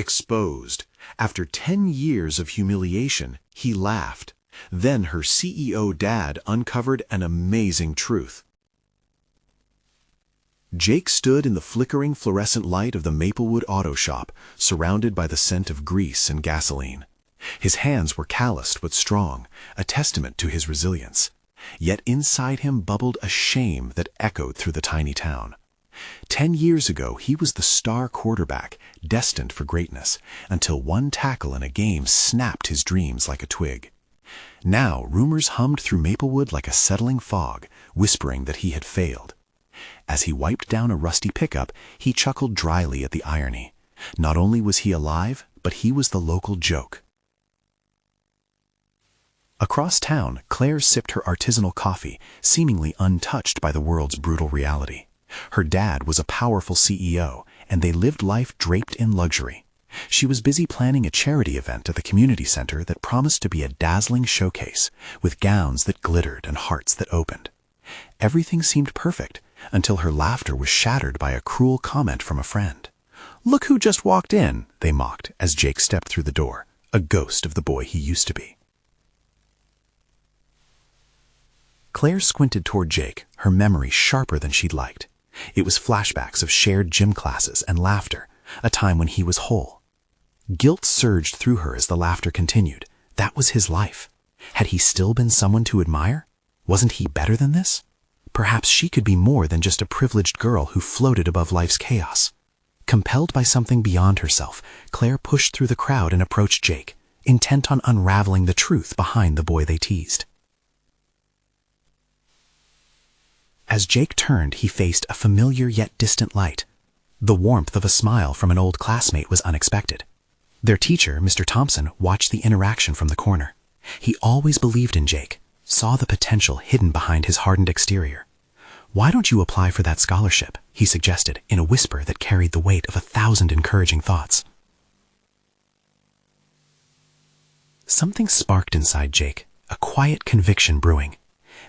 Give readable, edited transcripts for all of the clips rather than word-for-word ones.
exposed. After 10 years of humiliation, he laughed. Then her CEO dad uncovered an amazing truth. Jake stood in the flickering fluorescent light of the Maplewood auto shop, surrounded by the scent of grease and gasoline. His hands were calloused but strong, a testament to his resilience. Yet inside him bubbled a shame that echoed through the tiny town. 10 years ago, he was the star quarterback, destined for greatness, until one tackle in a game snapped his dreams like a twig. Now, rumors hummed through Maplewood like a settling fog, whispering that he had failed. As he wiped down a rusty pickup, he chuckled dryly at the irony. Not only was he alive, but he was the local joke. Across town, Claire sipped her artisanal coffee, seemingly untouched by the world's brutal reality. Her dad was a powerful CEO, and they lived life draped in luxury. She was busy planning a charity event at the community center that promised to be a dazzling showcase, with gowns that glittered and hearts that opened. Everything seemed perfect, until her laughter was shattered by a cruel comment from a friend. "Look who just walked in," they mocked as Jake stepped through the door, a ghost of the boy he used to be. Claire squinted toward Jake, her memory sharper than she'd liked. It was flashbacks of shared gym classes and laughter, a time when he was whole. Guilt surged through her as the laughter continued. That was his life. Had he still been someone to admire? Wasn't he better than this? Perhaps she could be more than just a privileged girl who floated above life's chaos. Compelled by something beyond herself, Claire pushed through the crowd and approached Jake, intent on unraveling the truth behind the boy they teased. As Jake turned, he faced a familiar yet distant light. The warmth of a smile from an old classmate was unexpected. Their teacher, Mr. Thompson, watched the interaction from the corner. He always believed in Jake, saw the potential hidden behind his hardened exterior. "Why don't you apply for that scholarship?" he suggested in a whisper that carried the weight of 1,000 encouraging thoughts. Something sparked inside Jake, a quiet conviction brewing.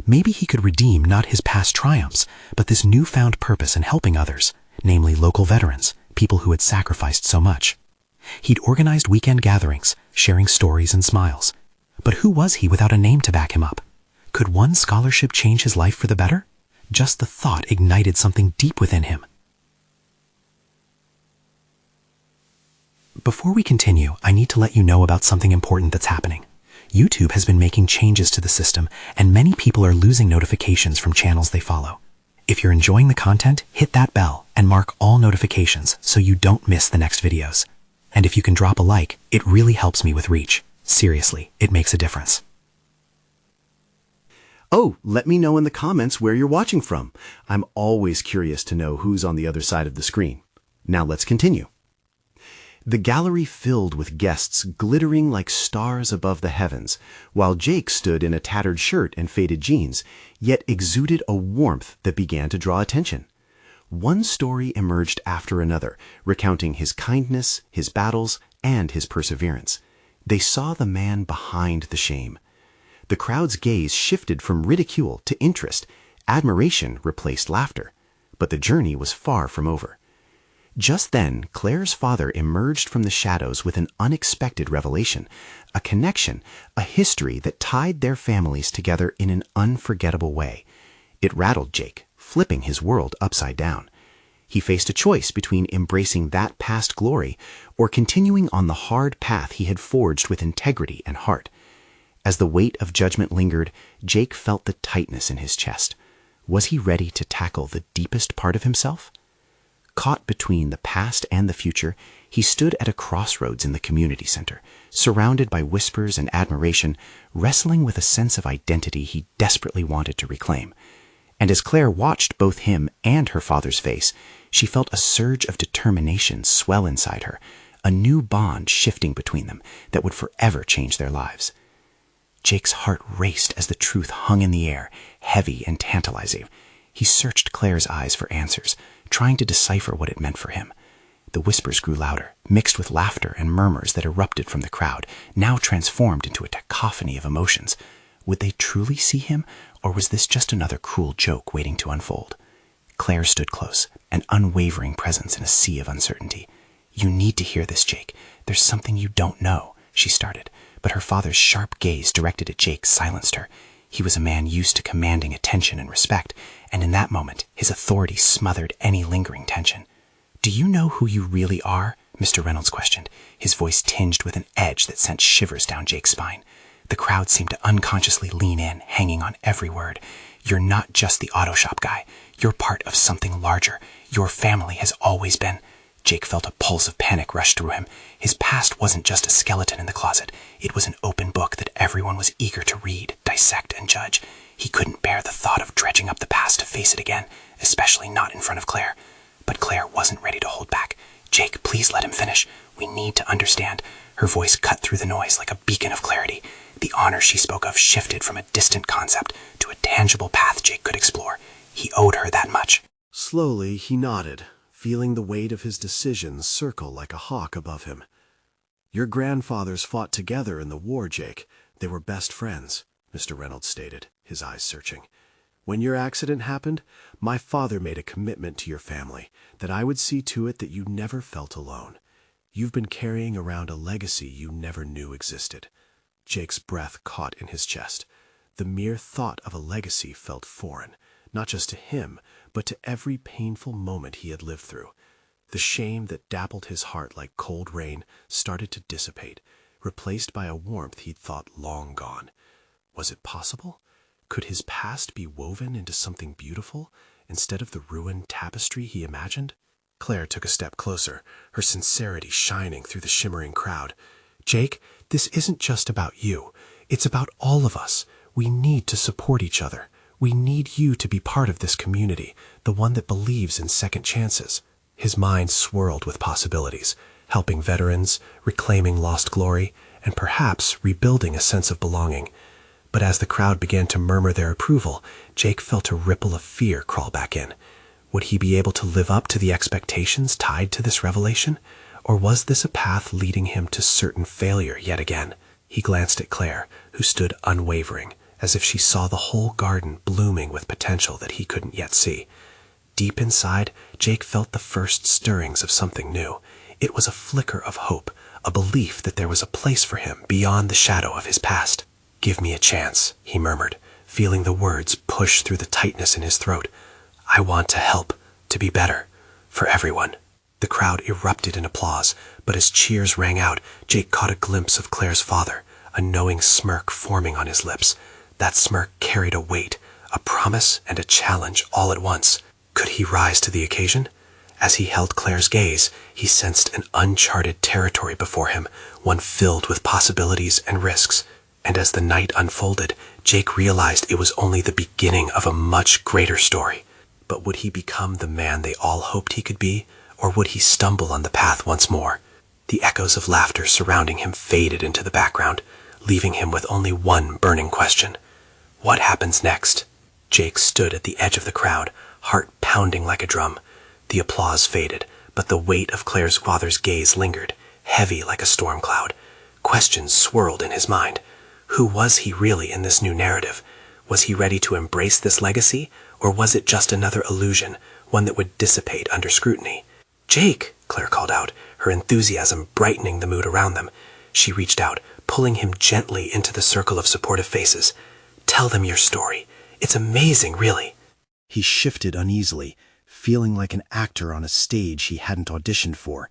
Maybe he could redeem not his past triumphs, but this newfound purpose in helping others, namely local veterans, people who had sacrificed so much. He'd organized weekend gatherings, sharing stories and smiles. But who was he without a name to back him up? Could one scholarship change his life for the better? Just the thought ignited something deep within him. Before we continue, I need to let you know about something important that's happening. YouTube has been making changes to the system, and many people are losing notifications from channels they follow. If you're enjoying the content, hit that bell and mark all notifications so you don't miss the next videos. And if you can drop a like, it really helps me with reach. Seriously, it makes a difference. Oh, let me know in the comments where you're watching from. I'm always curious to know who's on the other side of the screen. Now let's continue. The gallery filled with guests glittering like stars above the heavens, while Jake stood in a tattered shirt and faded jeans, yet exuded a warmth that began to draw attention. One story emerged after another, recounting his kindness, his battles, and his perseverance. They saw the man behind the shame. The crowd's gaze shifted from ridicule to interest. Admiration replaced laughter. But the journey was far from over. Just then, Claire's father emerged from the shadows with an unexpected revelation, a connection, a history that tied their families together in an unforgettable way. It rattled Jake, flipping his world upside down. He faced a choice between embracing that past glory or continuing on the hard path he had forged with integrity and heart. As the weight of judgment lingered, Jake felt the tightness in his chest. Was he ready to tackle the deepest part of himself? Caught between the past and the future, he stood at a crossroads in the community center, surrounded by whispers and admiration, wrestling with a sense of identity he desperately wanted to reclaim. And as Claire watched both him and her father's face, she felt a surge of determination swell inside her, a new bond shifting between them that would forever change their lives. Jake's heart raced as the truth hung in the air, heavy and tantalizing. He searched Claire's eyes for answers, trying to decipher what it meant for him. The whispers grew louder, mixed with laughter and murmurs that erupted from the crowd, now transformed into a cacophony of emotions. Would they truly see him, or was this just another cruel joke waiting to unfold? Claire stood close, an unwavering presence in a sea of uncertainty. "You need to hear this, Jake. There's something you don't know," she started, but her father's sharp gaze directed at Jake silenced her. He was a man used to commanding attention and respect, and in that moment, his authority smothered any lingering tension. "Do you know who you really are?" Mr. Reynolds questioned, his voice tinged with an edge that sent shivers down Jake's spine. The crowd seemed to unconsciously lean in, hanging on every word. "You're not just the auto shop guy. You're part of something larger. Your family has always been..." Jake felt a pulse of panic rush through him. His past wasn't just a skeleton in the closet. It was an open book that everyone was eager to read, dissect, and judge. He couldn't bear the thought of dredging up the past to face it again, especially not in front of Claire. But Claire wasn't ready to hold back. "Jake, please let him finish. We need to understand." Her voice cut through the noise like a beacon of clarity. The honor she spoke of shifted from a distant concept to a tangible path Jake could explore. He owed her that much. Slowly, he nodded, feeling the weight of his decisions circle like a hawk above him. "Your grandfathers fought together in the war, Jake. They were best friends," Mr. Reynolds stated, his eyes searching. "When your accident happened, my father made a commitment to your family that I would see to it that you never felt alone. You've been carrying around a legacy you never knew existed." Jake's breath caught in his chest. The mere thought of a legacy felt foreign, not just to him, but to every painful moment he had lived through. The shame that dappled his heart like cold rain started to dissipate, replaced by a warmth he'd thought long gone. Was it possible? Could his past be woven into something beautiful, instead of the ruined tapestry he imagined? Claire took a step closer, her sincerity shining through the shimmering crowd. "Jake, this isn't just about you. It's about all of us. We need to support each other. We need you to be part of this community, the one that believes in second chances." His mind swirled with possibilities, helping veterans, reclaiming lost glory, and perhaps rebuilding a sense of belonging. But as the crowd began to murmur their approval, Jake felt a ripple of fear crawl back in. Would he be able to live up to the expectations tied to this revelation? Or was this a path leading him to certain failure yet again? He glanced at Claire, who stood unwavering, as if she saw the whole garden blooming with potential that he couldn't yet see. Deep inside, Jake felt the first stirrings of something new. It was a flicker of hope, a belief that there was a place for him beyond the shadow of his past. "Give me a chance," he murmured, feeling the words push through the tightness in his throat. "I want to help, to be better, for everyone." The crowd erupted in applause, but as cheers rang out, Jake caught a glimpse of Claire's father, a knowing smirk forming on his lips. That smirk carried a weight, a promise and a challenge all at once. Could he rise to the occasion? As he held Claire's gaze, he sensed an uncharted territory before him, one filled with possibilities and risks. And as the night unfolded, Jake realized it was only the beginning of a much greater story. But would he become the man they all hoped he could be, or would he stumble on the path once more? The echoes of laughter surrounding him faded into the background, leaving him with only one burning question. What happens next? Jake stood at the edge of the crowd, heart pounding like a drum. The applause faded, but the weight of Claire's father's gaze lingered, heavy like a storm cloud. Questions swirled in his mind. Who was he really in this new narrative? Was he ready to embrace this legacy, or was it just another illusion, one that would dissipate under scrutiny? "Jake!" Claire called out, her enthusiasm brightening the mood around them. She reached out, pulling him gently into the circle of supportive faces. "Tell them your story. It's amazing, really." He shifted uneasily, feeling like an actor on a stage he hadn't auditioned for.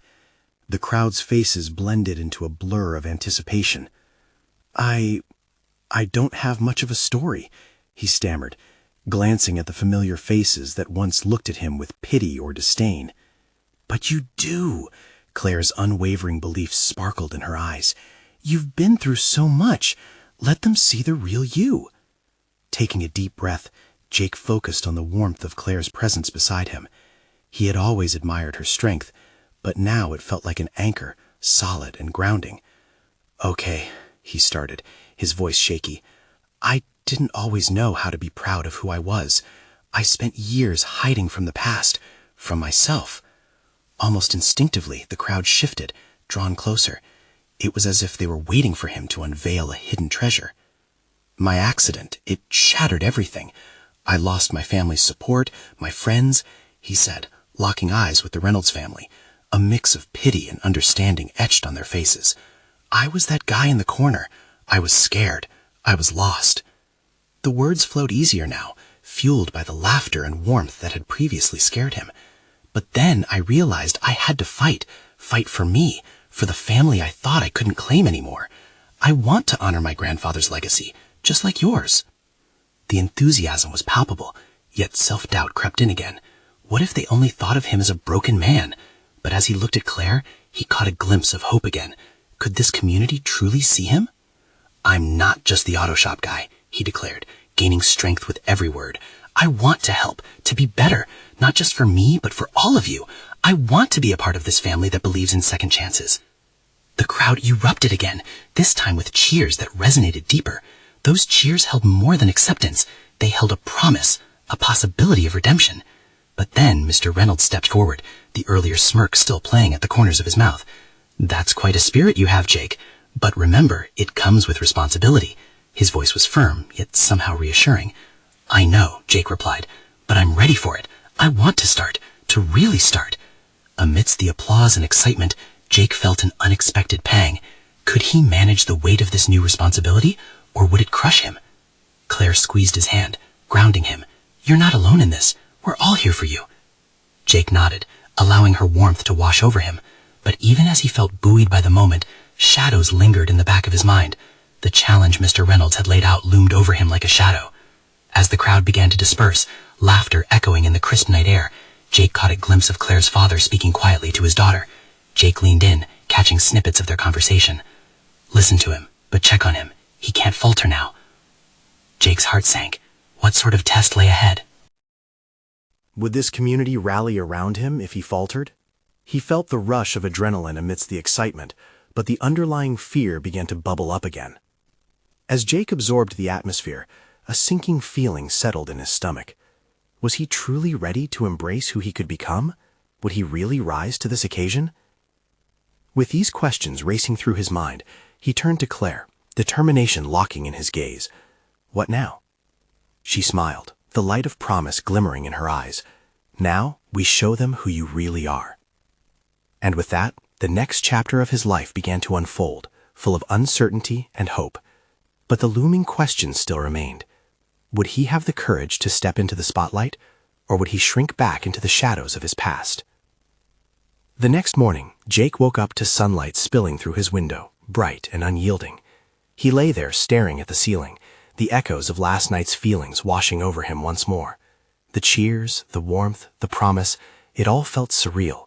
The crowd's faces blended into a blur of anticipation. I don't have much of a story," he stammered, glancing at the familiar faces that once looked at him with pity or disdain. "But you do," Claire's unwavering belief sparkled in her eyes. "You've been through so much. Let them see the real you." Taking a deep breath, Jake focused on the warmth of Claire's presence beside him. He had always admired her strength, but now it felt like an anchor, solid and grounding. "Okay," he started, his voice shaky. "I didn't always know how to be proud of who I was. I spent years hiding from the past, from myself." Almost instinctively, the crowd shifted, drawn closer. It was as if they were waiting for him to unveil a hidden treasure. "My accident, it shattered everything. I lost my family's support, my friends," he said, locking eyes with the Reynolds family. A mix of pity and understanding etched on their faces. I was that guy in the corner. I was scared. I was lost. The words flowed easier now, fueled by the laughter and warmth that had previously scared him. But then I realized I had to fight for me, for the family I thought I couldn't claim anymore. I want to honor my grandfather's legacy, just like yours. The enthusiasm was palpable, yet self-doubt crept in again. What if they only thought of him as a broken man? But as he looked at Claire, he caught a glimpse of hope again. Could this community truly see him? I'm not just the auto shop guy, he declared, gaining strength with every word. I want to help, to be better, not just for me, but for all of you. I want to be a part of this family that believes in second chances. The crowd erupted again, this time with cheers that resonated deeper. Those cheers held more than acceptance. They held a promise, a possibility of redemption. But then Mr. Reynolds stepped forward, the earlier smirk still playing at the corners of his mouth. That's quite a spirit you have, Jake. But remember, it comes with responsibility. His voice was firm, yet somehow reassuring. I know, Jake replied, but I'm ready for it. I want to start, to really start. Amidst the applause and excitement, Jake felt an unexpected pang. Could he manage the weight of this new responsibility, or would it crush him? Claire squeezed his hand, grounding him. You're not alone in this. We're all here for you. Jake nodded, allowing her warmth to wash over him. But even as he felt buoyed by the moment, shadows lingered in the back of his mind. The challenge Mr. Reynolds had laid out loomed over him like a shadow. As the crowd began to disperse, laughter echoing in the crisp night air, Jake caught a glimpse of Claire's father speaking quietly to his daughter. Jake leaned in, catching snippets of their conversation. Listen to him, but check on him. He can't falter now. Jake's heart sank. What sort of test lay ahead? Would this community rally around him if he faltered? He felt the rush of adrenaline amidst the excitement, but the underlying fear began to bubble up again. As Jake absorbed the atmosphere, a sinking feeling settled in his stomach. Was he truly ready to embrace who he could become? Would he really rise to this occasion? With these questions racing through his mind, he turned to Claire, determination locking in his gaze. What now? She smiled, the light of promise glimmering in her eyes. Now we show them who you really are. And with that, the next chapter of his life began to unfold, full of uncertainty and hope. But the looming question still remained. Would he have the courage to step into the spotlight, or would he shrink back into the shadows of his past? The next morning, Jake woke up to sunlight spilling through his window, bright and unyielding. He lay there staring at the ceiling, the echoes of last night's feelings washing over him once more. The cheers, the warmth, the promise, it all felt surreal.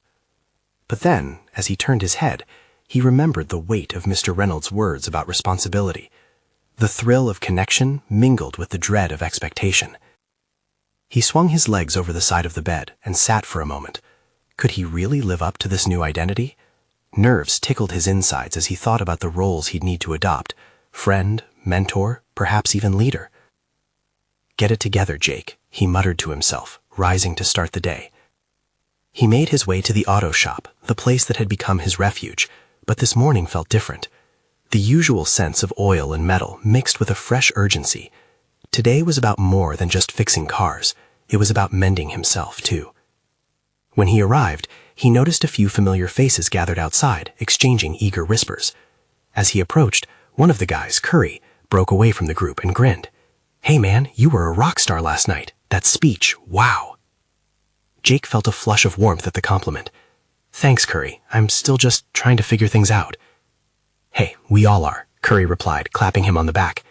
But then, as he turned his head, he remembered the weight of Mr. Reynolds' words about responsibility. The thrill of connection mingled with the dread of expectation. He swung his legs over the side of the bed and sat for a moment. Could he really live up to this new identity? Nerves tickled his insides as he thought about the roles he'd need to adopt: friend, mentor, perhaps even leader. Get it together, Jake, he muttered to himself, rising to start the day. He made his way to the auto shop, the place that had become his refuge, but this morning felt different. The usual sense of oil and metal mixed with a fresh urgency. Today was about more than just fixing cars. It was about mending himself, too. When he arrived, he noticed a few familiar faces gathered outside, exchanging eager whispers. As he approached, one of the guys, Curry, broke away from the group and grinned. Hey man, you were a rock star last night. That speech, wow. Jake felt a flush of warmth at the compliment. Thanks, Curry. I'm still just trying to figure things out. Hey, we all are, Curry replied, clapping him on the back.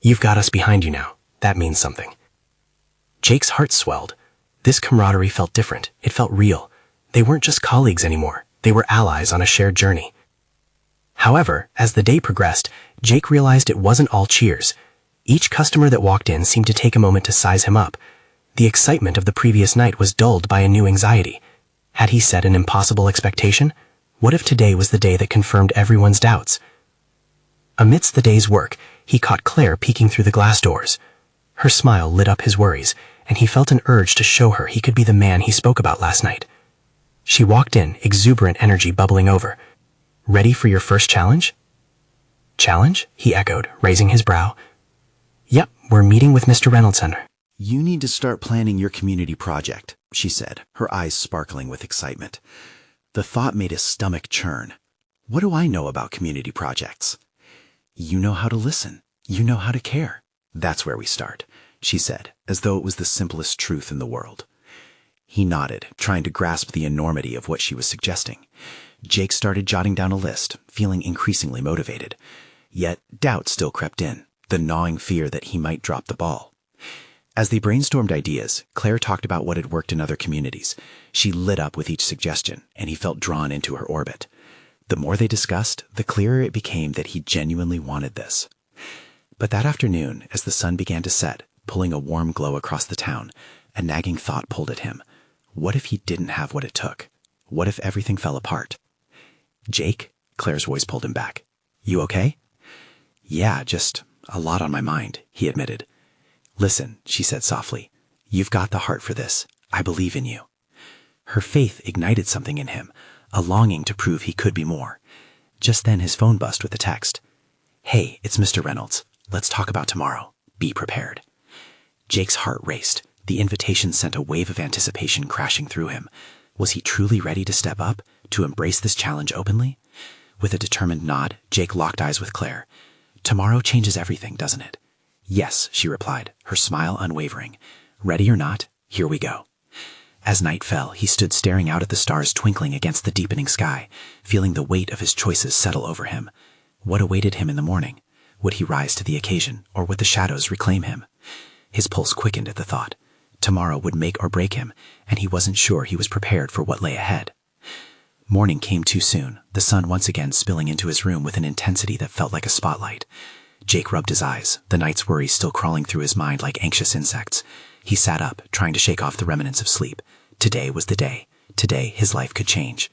You've got us behind you now. That means something. Jake's heart swelled. This camaraderie felt different. It felt real. They weren't just colleagues anymore. They were allies on a shared journey. However, as the day progressed, Jake realized it wasn't all cheers. Each customer that walked in seemed to take a moment to size him up. The excitement of the previous night was dulled by a new anxiety. Had he set an impossible expectation? What if today was the day that confirmed everyone's doubts? Amidst the day's work, he caught Claire peeking through the glass doors. Her smile lit up his worries, and he felt an urge to show her he could be the man he spoke about last night. She walked in, exuberant energy bubbling over. Ready for your first challenge? Challenge? He echoed, raising his brow. Yep, we're meeting with Mr. Reynolds Center. You need to start planning your community project, she said, her eyes sparkling with excitement. The thought made his stomach churn. What do I know about community projects? You know how to listen. You know how to care. That's where we start, she said, as though it was the simplest truth in the world. He nodded, trying to grasp the enormity of what she was suggesting. Jake started jotting down a list, feeling increasingly motivated. Yet doubt still crept in, the gnawing fear that he might drop the ball. As they brainstormed ideas, Claire talked about what had worked in other communities. She lit up with each suggestion, and he felt drawn into her orbit. The more they discussed, the clearer it became that he genuinely wanted this. But that afternoon, as the sun began to set, pulling a warm glow across the town, a nagging thought pulled at him. What if he didn't have what it took? What if everything fell apart? Jake? Claire's voice pulled him back. You okay? Yeah, just a lot on my mind, he admitted. Listen, she said softly. You've got the heart for this. I believe in you. Her faith ignited something in him, a longing to prove he could be more. Just then his phone buzzed with a text. Hey, it's Mr. Reynolds. Let's talk about tomorrow. Be prepared. Jake's heart raced. The invitation sent a wave of anticipation crashing through him. Was he truly ready to step up, to embrace this challenge openly? With a determined nod, Jake locked eyes with Claire. Tomorrow changes everything, doesn't it? Yes, she replied, her smile unwavering. Ready or not, here we go. As night fell, he stood staring out at the stars twinkling against the deepening sky, feeling the weight of his choices settle over him. What awaited him in the morning? Would he rise to the occasion, or would the shadows reclaim him? His pulse quickened at the thought. Tomorrow would make or break him, and he wasn't sure he was prepared for what lay ahead. Morning came too soon, the sun once again spilling into his room with an intensity that felt like a spotlight. Jake rubbed his eyes, the night's worries still crawling through his mind like anxious insects. He sat up, trying to shake off the remnants of sleep. Today was the day. Today, his life could change.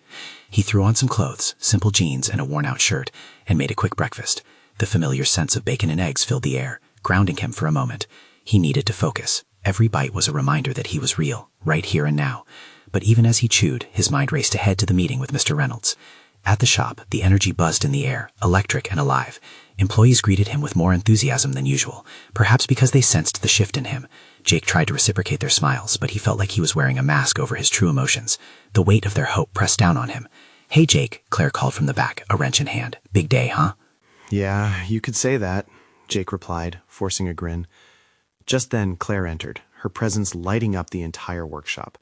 He threw on some clothes, simple jeans and a worn-out shirt, and made a quick breakfast. The familiar scents of bacon and eggs filled the air, grounding him for a moment. He needed to focus. Every bite was a reminder that he was real, right here and now. But even as he chewed, his mind raced ahead to the meeting with Mr. Reynolds. At the shop, the energy buzzed in the air, electric and alive. Employees greeted him with more enthusiasm than usual, perhaps because they sensed the shift in him. Jake tried to reciprocate their smiles, but he felt like he was wearing a mask over his true emotions. The weight of their hope pressed down on him. Hey, Jake, Claire called from the back, a wrench in hand. Big day, huh? Yeah, you could say that, Jake replied, forcing a grin. Just then, Claire entered, her presence lighting up the entire workshop.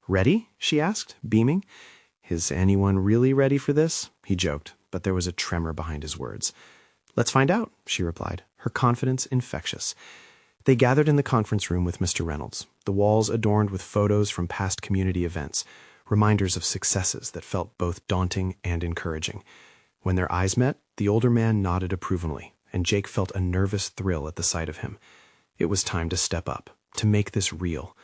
Ready? She asked, beaming. Is anyone really ready for this? He joked, but there was a tremor behind his words. Let's find out, she replied, her confidence infectious. They gathered in the conference room with Mr. Reynolds, the walls adorned with photos from past community events, reminders of successes that felt both daunting and encouraging. When their eyes met, the older man nodded approvingly, and Jake felt a nervous thrill at the sight of him. It was time to step up, to make this real.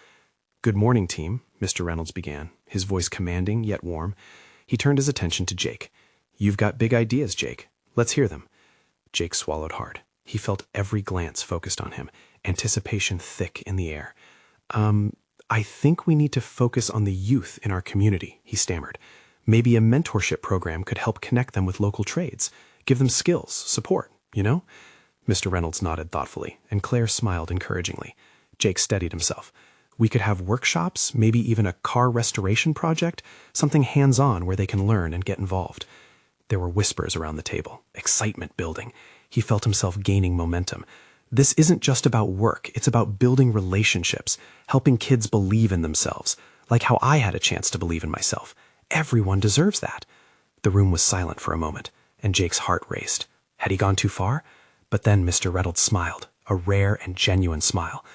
Good morning, team, Mr. Reynolds began, his voice commanding yet warm. He turned his attention to Jake. You've got big ideas, Jake. Let's hear them. Jake swallowed hard. He felt every glance focused on him, anticipation thick in the air. I think we need to focus on the youth in our community, he stammered. Maybe a mentorship program could help connect them with local trades, give them skills, support, you know? Mr. Reynolds nodded thoughtfully, and Claire smiled encouragingly. Jake steadied himself. We could have workshops, maybe even a car restoration project, something hands-on where they can learn and get involved. There were whispers around the table, excitement building. He felt himself gaining momentum. This isn't just about work, it's about building relationships, helping kids believe in themselves, like how I had a chance to believe in myself. Everyone deserves that. The room was silent for a moment, and Jake's heart raced. Had he gone too far? But then Mr. Reynolds smiled, a rare and genuine smile.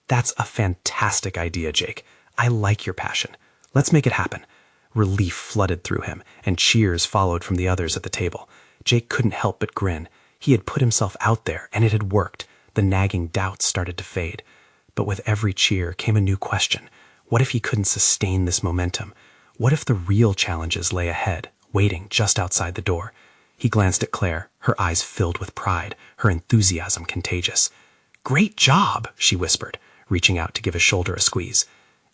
That's a fantastic idea, Jake. I like your passion. Let's make it happen. Relief flooded through him, and cheers followed from the others at the table. Jake couldn't help but grin. He had put himself out there, and it had worked. The nagging doubts started to fade. But with every cheer came a new question. What if he couldn't sustain this momentum? What if the real challenges lay ahead, waiting just outside the door? He glanced at Claire, her eyes filled with pride, her enthusiasm contagious. Great job, she whispered, reaching out to give his shoulder a squeeze.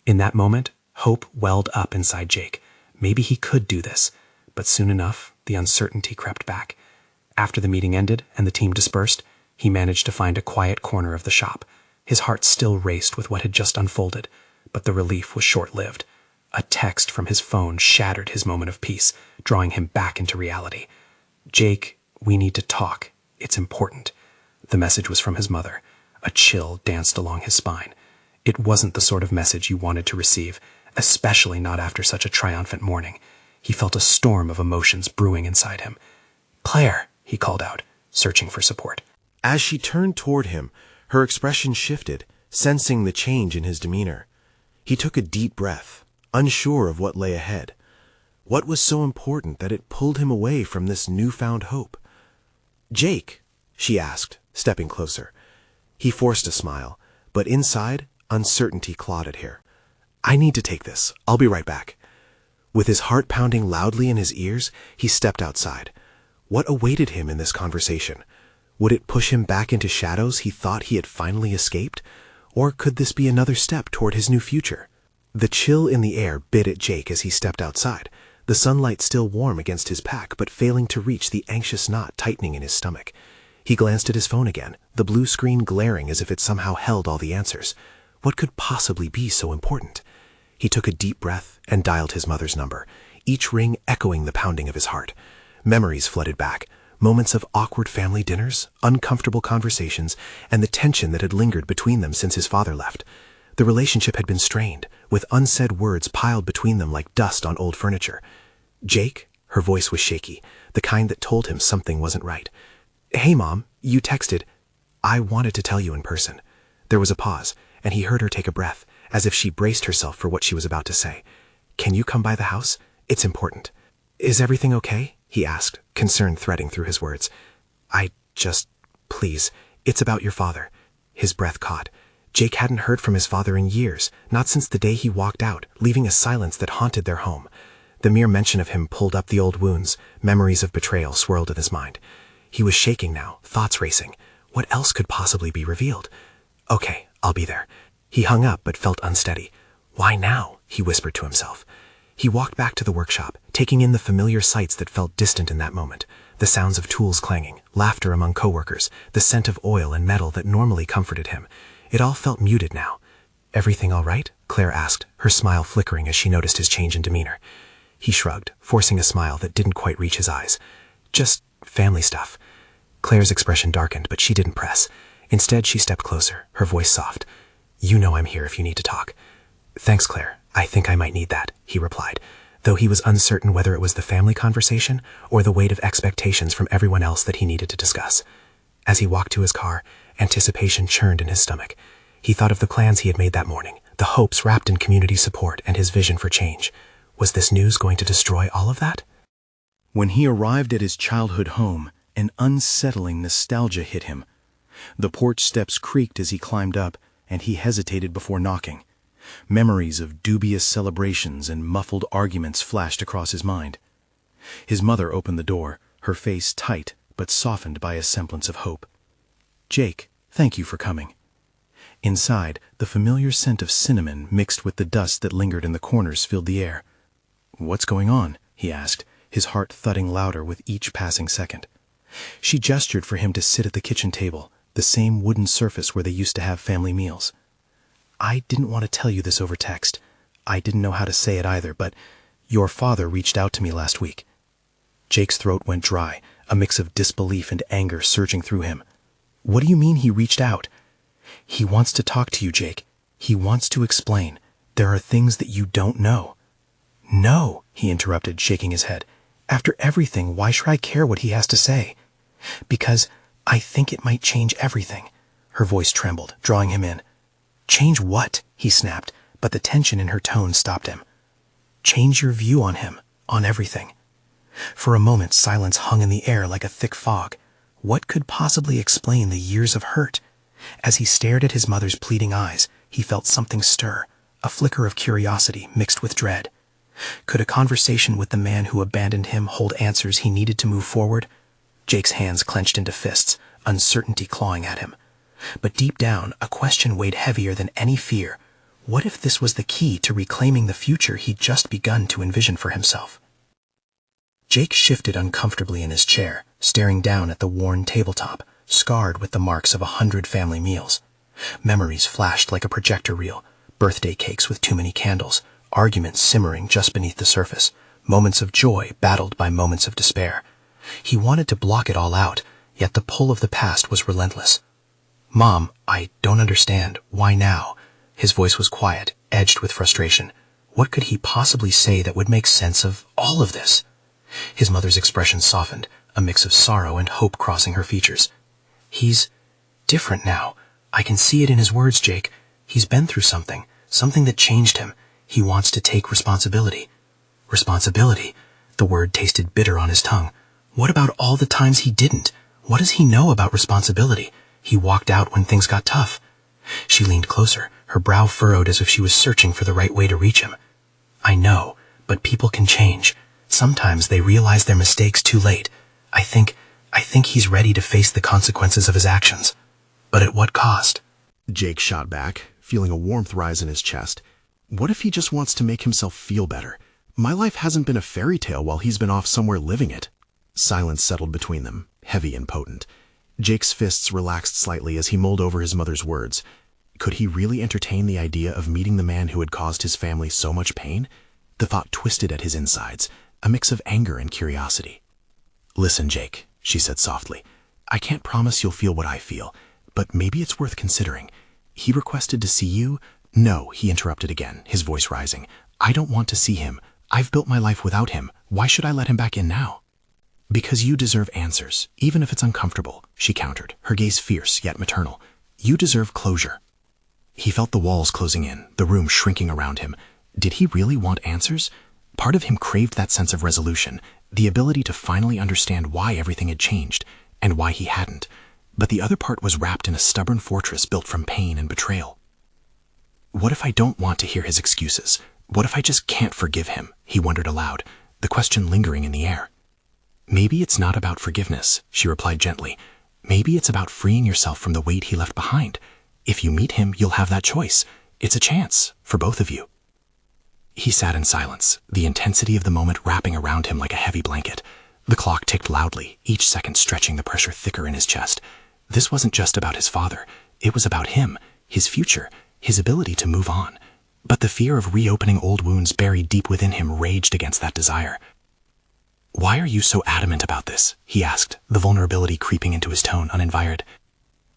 In that moment, hope welled up inside Jake. Maybe he could do this. But soon enough, the uncertainty crept back. After the meeting ended and the team dispersed, he managed to find a quiet corner of the shop. His heart still raced with what had just unfolded, but the relief was short-lived. A text from his phone shattered his moment of peace, drawing him back into reality. "Jake, we need to talk. It's important." The message was from his mother. A chill danced along his spine. It wasn't the sort of message you wanted to receive, especially not after such a triumphant morning. He felt a storm of emotions brewing inside him. "Claire," he called out, searching for support. As she turned toward him, her expression shifted, sensing the change in his demeanor. He took a deep breath, unsure of what lay ahead. What was so important that it pulled him away from this newfound hope? "Jake?" she asked, stepping closer. He forced a smile, but inside, uncertainty clawed at her. "I need to take this. I'll be right back." With his heart pounding loudly in his ears, he stepped outside. What awaited him in this conversation? Would it push him back into shadows he thought he had finally escaped? Or could this be another step toward his new future? The chill in the air bit at Jake as he stepped outside, the sunlight still warm against his pack but failing to reach the anxious knot tightening in his stomach. He glanced at his phone again, the blue screen glaring as if it somehow held all the answers. What could possibly be so important? He took a deep breath and dialed his mother's number, each ring echoing the pounding of his heart. Memories flooded back, moments of awkward family dinners, uncomfortable conversations, and the tension that had lingered between them since his father left. The relationship had been strained, with unsaid words piled between them like dust on old furniture. "Jake?" Her voice was shaky, the kind that told him something wasn't right. "Hey, Mom, you texted. I wanted to tell you in person." There was a pause, and he heard her take a breath, as if she braced herself for what she was about to say. "Can you come by the house? It's important." "Is everything okay?" he asked, concern threading through his words. Please, it's about your father." His breath caught. Jake hadn't heard from his father in years, not since the day he walked out, leaving a silence that haunted their home. The mere mention of him pulled up the old wounds, memories of betrayal swirled in his mind. He was shaking now, thoughts racing. What else could possibly be revealed? "Okay, I'll be there." He hung up but felt unsteady. "Why now?" he whispered to himself. He walked back to the workshop, taking in the familiar sights that felt distant in that moment. The sounds of tools clanging, laughter among coworkers, the scent of oil and metal that normally comforted him. It all felt muted now. "Everything all right?" Claire asked, her smile flickering as she noticed his change in demeanor. He shrugged, forcing a smile that didn't quite reach his eyes. "Just family stuff." Claire's expression darkened, but she didn't press. Instead, she stepped closer, her voice soft. "You know I'm here if you need to talk." "Thanks, Claire. I think I might need that," he replied, though he was uncertain whether it was the family conversation or the weight of expectations from everyone else that he needed to discuss. As he walked to his car, anticipation churned in his stomach. He thought of the plans he had made that morning, the hopes wrapped in community support and his vision for change. Was this news going to destroy all of that? When he arrived at his childhood home, an unsettling nostalgia hit him. The porch steps creaked as he climbed up, and he hesitated before knocking. Memories of dubious celebrations and muffled arguments flashed across his mind. His mother opened the door, her face tight but softened by a semblance of hope. "Jake, thank you for coming." Inside, the familiar scent of cinnamon mixed with the dust that lingered in the corners filled the air. "What's going on?" he asked, his heart thudding louder with each passing second. She gestured for him to sit at the kitchen table, the same wooden surface where they used to have family meals. "I didn't want to tell you this over text. I didn't know how to say it either, but your father reached out to me last week." Jake's throat went dry, a mix of disbelief and anger surging through him. "What do you mean he reached out?" "He wants to talk to you, Jake. He wants to explain. There are things that you don't know." "No," he interrupted, shaking his head. "After everything, why should I care what he has to say?" "Because I think it might change everything." Her voice trembled, drawing him in. "Change what?" he snapped, but the tension in her tone stopped him. "Change your view on him, on everything." For a moment, silence hung in the air like a thick fog. What could possibly explain the years of hurt? As he stared at his mother's pleading eyes, he felt something stir, a flicker of curiosity mixed with dread. Could a conversation with the man who abandoned him hold answers he needed to move forward? Jake's hands clenched into fists, uncertainty clawing at him. But deep down, a question weighed heavier than any fear. What if this was the key to reclaiming the future he'd just begun to envision for himself? Jake shifted uncomfortably in his chair, staring down at the worn tabletop, scarred with the marks of 100 family meals. Memories flashed like a projector reel, birthday cakes with too many candles, arguments simmering just beneath the surface, moments of joy battled by moments of despair. He wanted to block it all out, yet the pull of the past was relentless. "Mom, I don't understand. Why now?" His voice was quiet, edged with frustration. What could he possibly say that would make sense of all of this? His mother's expression softened, a mix of sorrow and hope crossing her features. "He's different now. I can see it in his words, Jake. He's been through something that changed him. He wants to take responsibility." Responsibility? The word tasted bitter on his tongue. What about all the times he didn't? What does he know about responsibility? He walked out when things got tough. She leaned closer, her brow furrowed as if she was searching for the right way to reach him. "I know, but people can change. Sometimes they realize their mistakes too late. I think he's ready to face the consequences of his actions. But at what cost?" Jake shot back, feeling a warmth rise in his chest. What if he just wants to make himself feel better? My life hasn't been a fairy tale while he's been off somewhere living it. Silence settled between them, heavy and potent. Jake's fists relaxed slightly as he mulled over his mother's words. Could he really entertain the idea of meeting the man who had caused his family so much pain? The thought twisted at his insides, a mix of anger and curiosity. "Listen, Jake," she said softly. "I can't promise you'll feel what I feel, but maybe it's worth considering. He requested to see you." "No," he interrupted again, his voice rising. "I don't want to see him. I've built my life without him. Why should I let him back in now?" "Because you deserve answers, even if it's uncomfortable," she countered, her gaze fierce yet maternal. "You deserve closure." He felt the walls closing in, the room shrinking around him. Did he really want answers? Part of him craved that sense of resolution, the ability to finally understand why everything had changed, and why he hadn't. But the other part was wrapped in a stubborn fortress built from pain and betrayal. What if I don't want to hear his excuses? What if I just can't forgive him? He wondered aloud, the question lingering in the air. "Maybe it's not about forgiveness," she replied gently. "Maybe it's about freeing yourself from the weight he left behind. If you meet him, you'll have that choice. It's a chance, for both of you." He sat in silence, the intensity of the moment wrapping around him like a heavy blanket. The clock ticked loudly, each second stretching the pressure thicker in his chest. This wasn't just about his father. It was about him, his future, his ability to move on. But the fear of reopening old wounds buried deep within him raged against that desire. "Why are you so adamant about this?" he asked, the vulnerability creeping into his tone uninvited.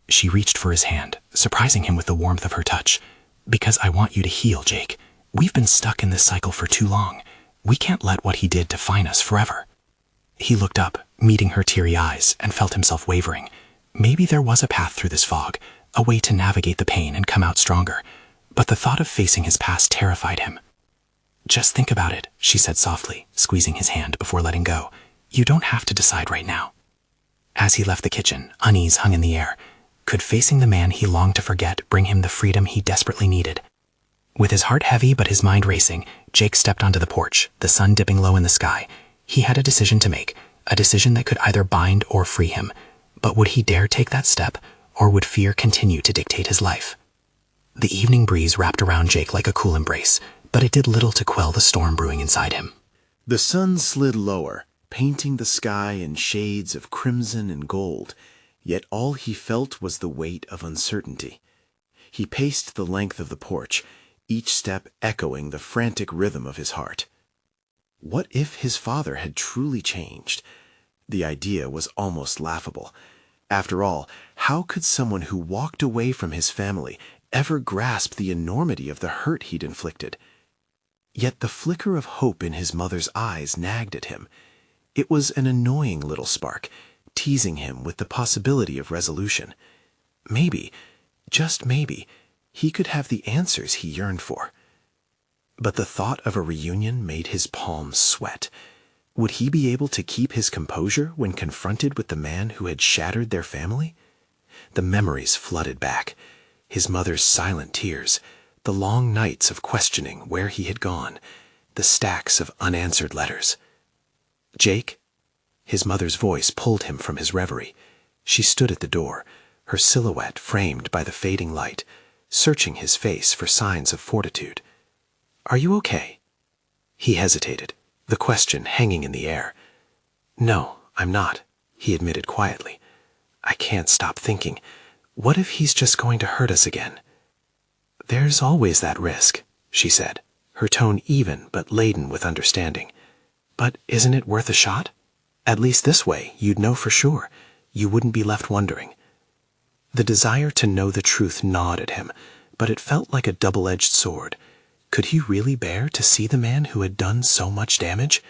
She reached for his hand, surprising him with the warmth of her touch. "Because I want you to heal, Jake. We've been stuck in this cycle for too long. We can't let what he did define us forever." He looked up, meeting her teary eyes, and felt himself wavering. Maybe there was a path through this fog, a way to navigate the pain and come out stronger. But the thought of facing his past terrified him. "Just think about it," she said softly, squeezing his hand before letting go. "You don't have to decide right now." As he left the kitchen, unease hung in the air. Could facing the man he longed to forget bring him the freedom he desperately needed? With his heart heavy but his mind racing, Jake stepped onto the porch, the sun dipping low in the sky. He had a decision to make, a decision that could either bind or free him. But would he dare take that step, or would fear continue to dictate his life? The evening breeze wrapped around Jake like a cool embrace, but it did little to quell the storm brewing inside him. The sun slid lower, painting the sky in shades of crimson and gold, yet all he felt was the weight of uncertainty. He paced the length of the porch, each step echoing the frantic rhythm of his heart. What if his father had truly changed? The idea was almost laughable. After all, how could someone who walked away from his family ever grasp the enormity of the hurt he'd inflicted? Yet the flicker of hope in his mother's eyes nagged at him. It was an annoying little spark, teasing him with the possibility of resolution. Maybe, just maybe, he could have the answers he yearned for. But the thought of a reunion made his palms sweat. Would he be able to keep his composure when confronted with the man who had shattered their family? The memories flooded back. His mother's silent tears, the long nights of questioning where he had gone, the stacks of unanswered letters. "Jake?" His mother's voice pulled him from his reverie. She stood at the door, her silhouette framed by the fading light, searching his face for signs of fortitude. "Are you okay?" He hesitated, the question hanging in the air. "No, I'm not," he admitted quietly. "I can't stop thinking. What if he's just going to hurt us again?" "There's always that risk," she said, her tone even but laden with understanding. "But isn't it worth a shot? At least this way you'd know for sure. You wouldn't be left wondering." The desire to know the truth gnawed at him, but it felt like a double-edged sword. Could he really bear to see the man who had done so much damage?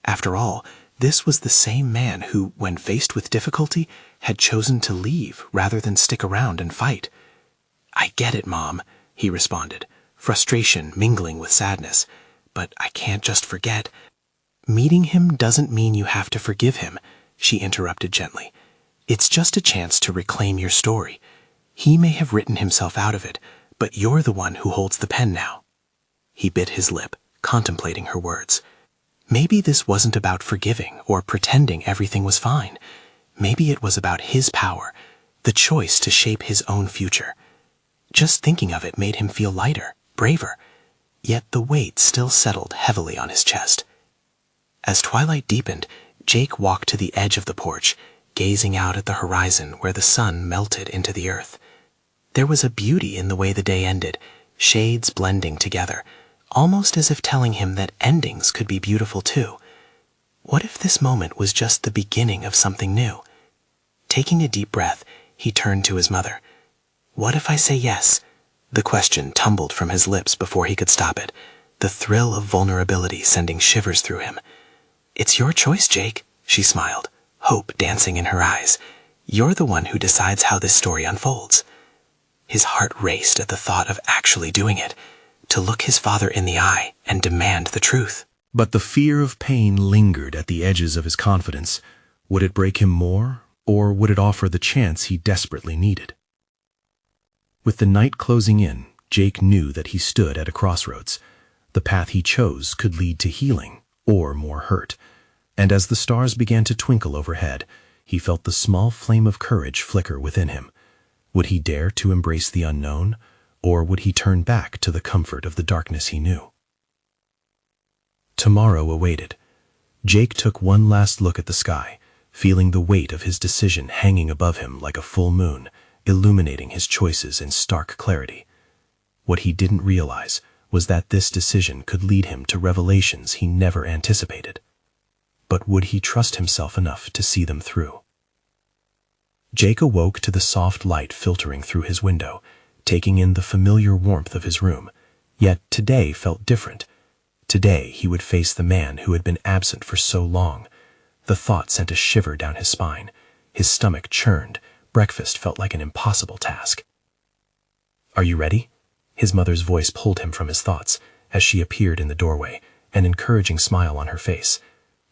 After all, this was the same man who, when faced with difficulty, had chosen to leave rather than stick around and fight. "I get it, Mom," he responded, frustration mingling with sadness. "But I can't just forget." "Meeting him doesn't mean you have to forgive him," she interrupted gently. "It's just a chance to reclaim your story. He may have written himself out of it, but you're the one who holds the pen now." He bit his lip, contemplating her words. Maybe this wasn't about forgiving or pretending everything was fine. Maybe it was about his power, the choice to shape his own future. Just thinking of it made him feel lighter, braver, yet the weight still settled heavily on his chest. As twilight deepened, Jake walked to the edge of the porch, gazing out at the horizon where the sun melted into the earth. There was a beauty in the way the day ended, shades blending together, almost as if telling him that endings could be beautiful too. What if this moment was just the beginning of something new? Taking a deep breath, he turned to his mother. "What if I say yes?" The question tumbled from his lips before he could stop it, the thrill of vulnerability sending shivers through him. "It's your choice, Jake," she smiled, hope dancing in her eyes. "You're the one who decides how this story unfolds." His heart raced at the thought of actually doing it, to look his father in the eye and demand the truth. But the fear of pain lingered at the edges of his confidence. Would it break him more, or would it offer the chance he desperately needed? With the night closing in, Jake knew that he stood at a crossroads. The path he chose could lead to healing or more hurt. And as the stars began to twinkle overhead, he felt the small flame of courage flicker within him. Would he dare to embrace the unknown, or would he turn back to the comfort of the darkness he knew? Tomorrow awaited. Jake took one last look at the sky, feeling the weight of his decision hanging above him like a full moon, illuminating his choices in stark clarity. What he didn't realize was that this decision could lead him to revelations he never anticipated. But would he trust himself enough to see them through? Jake awoke to the soft light filtering through his window, taking in the familiar warmth of his room. Yet today felt different. Today he would face the man who had been absent for so long. The thought sent a shiver down his spine. His stomach churned. Breakfast felt like an impossible task. "Are you ready?" His mother's voice pulled him from his thoughts as she appeared in the doorway, an encouraging smile on her face.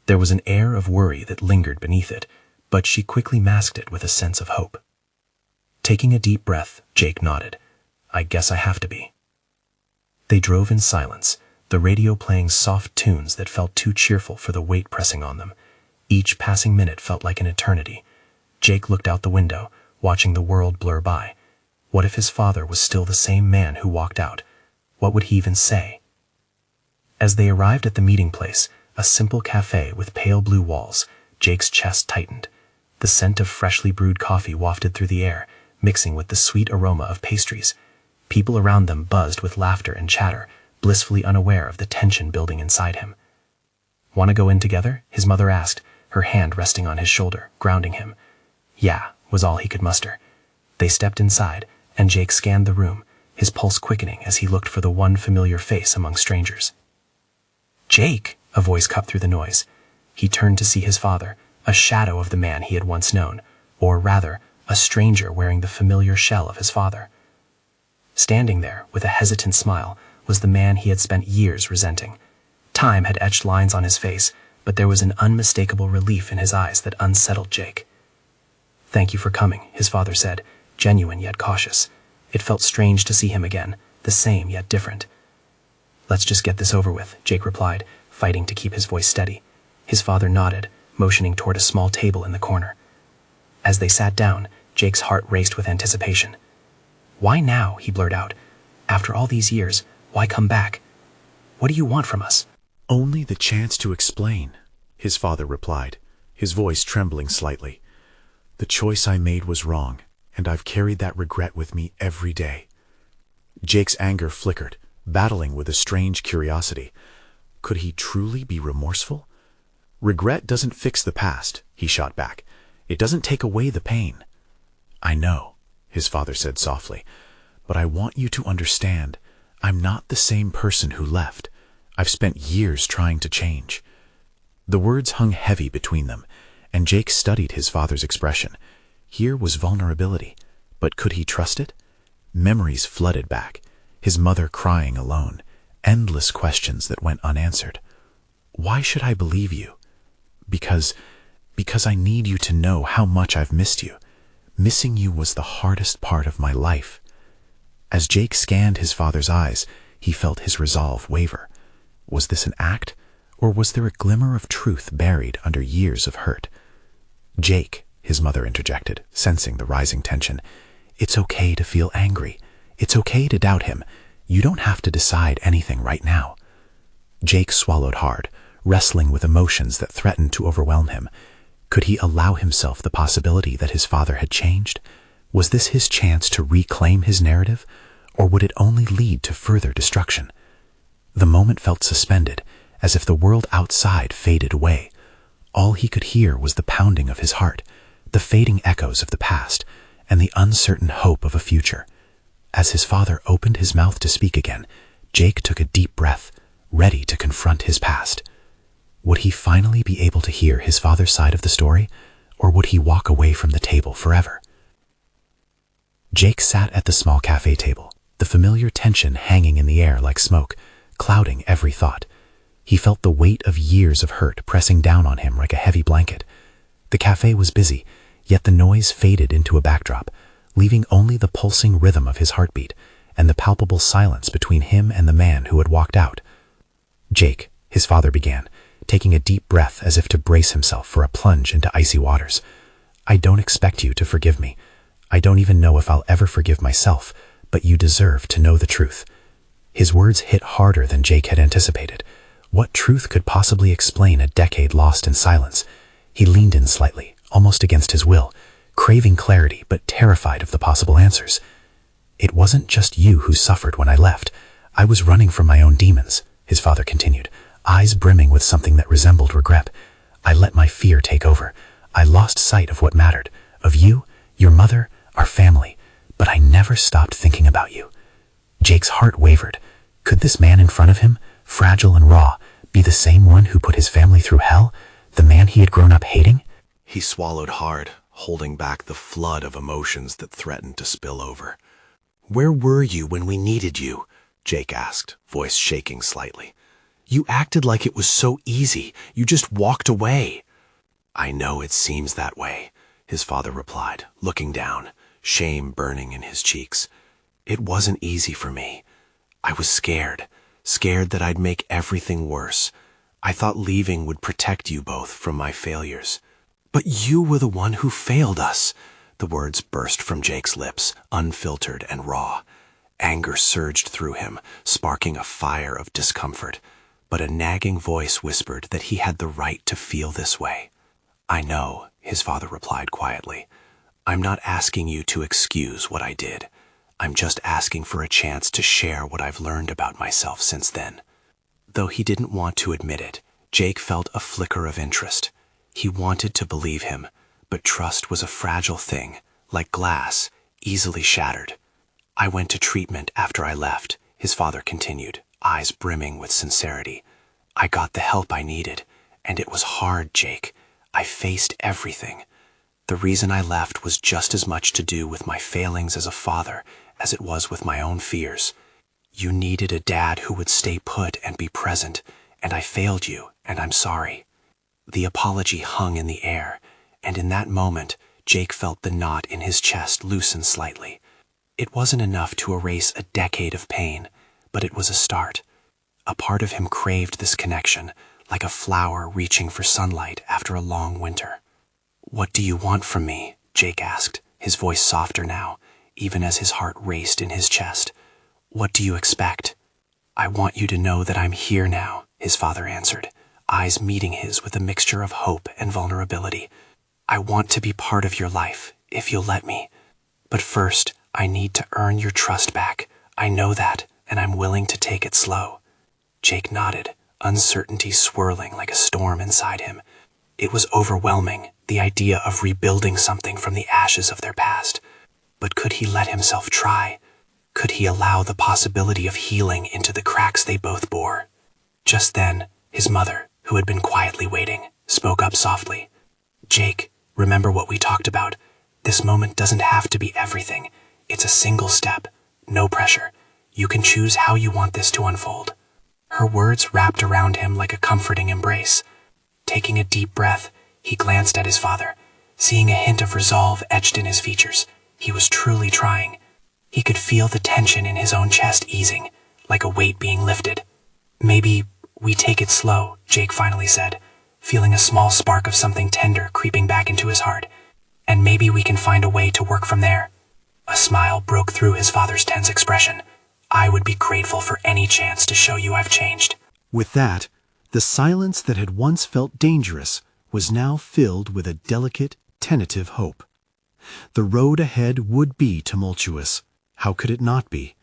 There was an air of worry that lingered beneath it, but she quickly masked it with a sense of hope. Taking a deep breath, Jake nodded. "I guess I have to be." They drove in silence, the radio playing soft tunes that felt too cheerful for the weight pressing on them. Each passing minute felt like an eternity. Jake looked out the window, watching the world blur by. What if his father was still the same man who walked out? What would he even say? As they arrived at the meeting place, a simple cafe with pale blue walls, Jake's chest tightened. The scent of freshly brewed coffee wafted through the air, mixing with the sweet aroma of pastries. People around them buzzed with laughter and chatter, blissfully unaware of the tension building inside him. "Want to go in together?" his mother asked, her hand resting on his shoulder, grounding him. "Yeah," was all he could muster. They stepped inside, and Jake scanned the room, his pulse quickening as he looked for the one familiar face among strangers. "Jake!" a voice cut through the noise. He turned to see his father, a shadow of the man he had once known, or rather, a stranger wearing the familiar shell of his father. Standing there, with a hesitant smile, was the man he had spent years resenting. Time had etched lines on his face, but there was an unmistakable relief in his eyes that unsettled Jake. "Thank you for coming," his father said, genuine yet cautious. It felt strange to see him again, the same yet different. "Let's just get this over with," Jake replied, fighting to keep his voice steady. His father nodded, motioning toward a small table in the corner. As they sat down, Jake's heart raced with anticipation. "Why now?" he blurted out. "After all these years, why come back? What do you want from us?" "Only the chance to explain," his father replied, his voice trembling slightly. "The choice I made was wrong, and I've carried that regret with me every day." Jake's anger flickered, battling with a strange curiosity. Could he truly be remorseful? "Regret doesn't fix the past," he shot back. "It doesn't take away the pain." "I know," his father said softly, "but I want you to understand, I'm not the same person who left. I've spent years trying to change." The words hung heavy between them, and Jake studied his father's expression. Here was vulnerability, but could he trust it? Memories flooded back, his mother crying alone, endless questions that went unanswered. "Why should I believe you?" Because I need you to know how much I've missed you. Missing you was the hardest part of my life." As Jake scanned his father's eyes, he felt his resolve waver. Was this an act, or was there a glimmer of truth buried under years of hurt? "Jake," his mother interjected, sensing the rising tension, "it's okay to feel angry. It's okay to doubt him. You don't have to decide anything right now." Jake swallowed hard, wrestling with emotions that threatened to overwhelm him. Could he allow himself the possibility that his father had changed? Was this his chance to reclaim his narrative, or would it only lead to further destruction? The moment felt suspended, as if the world outside faded away. All he could hear was the pounding of his heart, the fading echoes of the past, and the uncertain hope of a future. As his father opened his mouth to speak again, Jake took a deep breath, ready to confront his past. Would he finally be able to hear his father's side of the story, or would he walk away from the table forever? Jake sat at the small cafe table, the familiar tension hanging in the air like smoke, clouding every thought. He felt the weight of years of hurt pressing down on him like a heavy blanket. The cafe was busy, yet the noise faded into a backdrop, leaving only the pulsing rhythm of his heartbeat and the palpable silence between him and the man who had walked out. "Jake," his father began, taking a deep breath as if to brace himself for a plunge into icy waters. "I don't expect you to forgive me. I don't even know if I'll ever forgive myself, but you deserve to know the truth." His words hit harder than Jake had anticipated. What truth could possibly explain a decade lost in silence? He leaned in slightly, almost against his will, craving clarity but terrified of the possible answers. "It wasn't just you who suffered when I left. I was running from my own demons," his father continued, eyes brimming with something that resembled regret. "I let my fear take over. I lost sight of what mattered, of you, your mother, our family, but I never stopped thinking about you." Jake's heart wavered. Could this man in front of him, fragile and raw, be the same one who put his family through hell? The man he had grown up hating? He swallowed hard, holding back the flood of emotions that threatened to spill over. "Where were you when we needed you?" Jake asked, voice shaking slightly. "You acted like it was so easy. You just walked away." "I know it seems that way," his father replied, looking down, shame burning in his cheeks. "It wasn't easy for me. I was scared that I'd make everything worse. I thought leaving would protect you both from my failures. But you were the one who failed us." The words burst from Jake's lips, unfiltered and raw. Anger surged through him, sparking a fire of discomfort. But a nagging voice whispered that he had the right to feel this way. "I know," his father replied quietly. "I'm not asking you to excuse what I did. I'm just asking for a chance to share what I've learned about myself since then." Though he didn't want to admit it, Jake felt a flicker of interest. He wanted to believe him, but trust was a fragile thing, like glass, easily shattered. "I went to treatment after I left," his father continued, eyes brimming with sincerity. "I got the help I needed, and it was hard, Jake. I faced everything. The reason I left was just as much to do with my failings as a father as it was with my own fears. You needed a dad who would stay put and be present, and I failed you, and I'm sorry." The apology hung in the air, and in that moment, Jake felt the knot in his chest loosen slightly. It wasn't enough to erase a decade of pain, but it was a start. A part of him craved this connection, like a flower reaching for sunlight after a long winter. "What do you want from me?" Jake asked, his voice softer now, even as his heart raced in his chest. "What do you expect?" "I want you to know that I'm here now," his father answered, eyes meeting his with a mixture of hope and vulnerability. "I want to be part of your life, if you'll let me. But first, I need to earn your trust back. I know that. and I'm willing to take it slow." Jake nodded, uncertainty swirling like a storm inside him. It was overwhelming, the idea of rebuilding something from the ashes of their past. But could he let himself try? Could he allow the possibility of healing into the cracks they both bore? Just then, his mother, who had been quietly waiting, spoke up softly. "Jake, remember what we talked about. This moment doesn't have to be everything. It's a single step. No pressure. You can choose how you want this to unfold." Her words wrapped around him like a comforting embrace. Taking a deep breath, he glanced at his father, seeing a hint of resolve etched in his features. He was truly trying. He could feel the tension in his own chest easing, like a weight being lifted. "Maybe we take it slow," Jake finally said, feeling a small spark of something tender creeping back into his heart. "And maybe we can find a way to work from there." A smile broke through his father's tense expression. "I would be grateful for any chance to show you I've changed." With that, the silence that had once felt dangerous was now filled with a delicate, tentative hope. The road ahead would be tumultuous. How could it not be?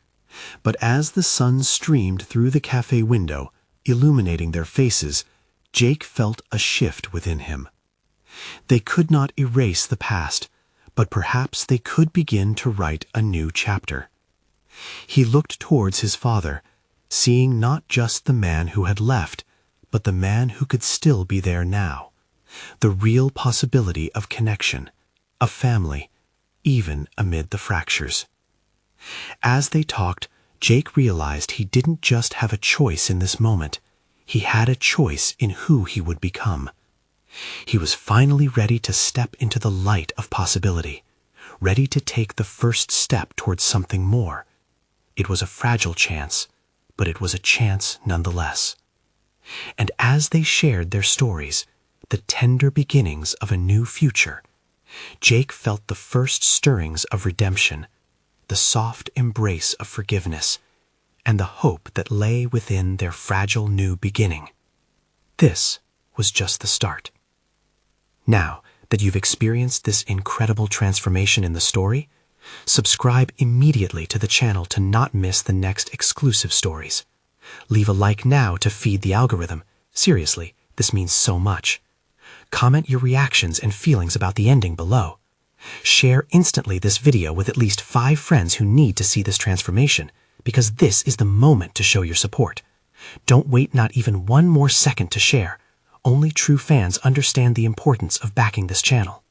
But as the sun streamed through the cafe window, illuminating their faces, Jake felt a shift within him. They could not erase the past, but perhaps they could begin to write a new chapter. He looked towards his father, seeing not just the man who had left, but the man who could still be there now. The real possibility of connection, of family, even amid the fractures. As they talked, Jake realized he didn't just have a choice in this moment. He had a choice in who he would become. He was finally ready to step into the light of possibility, ready to take the first step towards something more. It was a fragile chance, but it was a chance nonetheless. And as they shared their stories, the tender beginnings of a new future, Jake felt the first stirrings of redemption, the soft embrace of forgiveness, and the hope that lay within their fragile new beginning. This was just the start. Now that you've experienced this incredible transformation in the story, subscribe immediately to the channel to not miss the next exclusive stories. Leave a like now to feed the algorithm. Seriously, this means so much. Comment your reactions and feelings about the ending below. Share instantly this video with at least 5 friends who need to see this transformation, because this is the moment to show your support. Don't wait not even one more second to share. Only true fans understand the importance of backing this channel.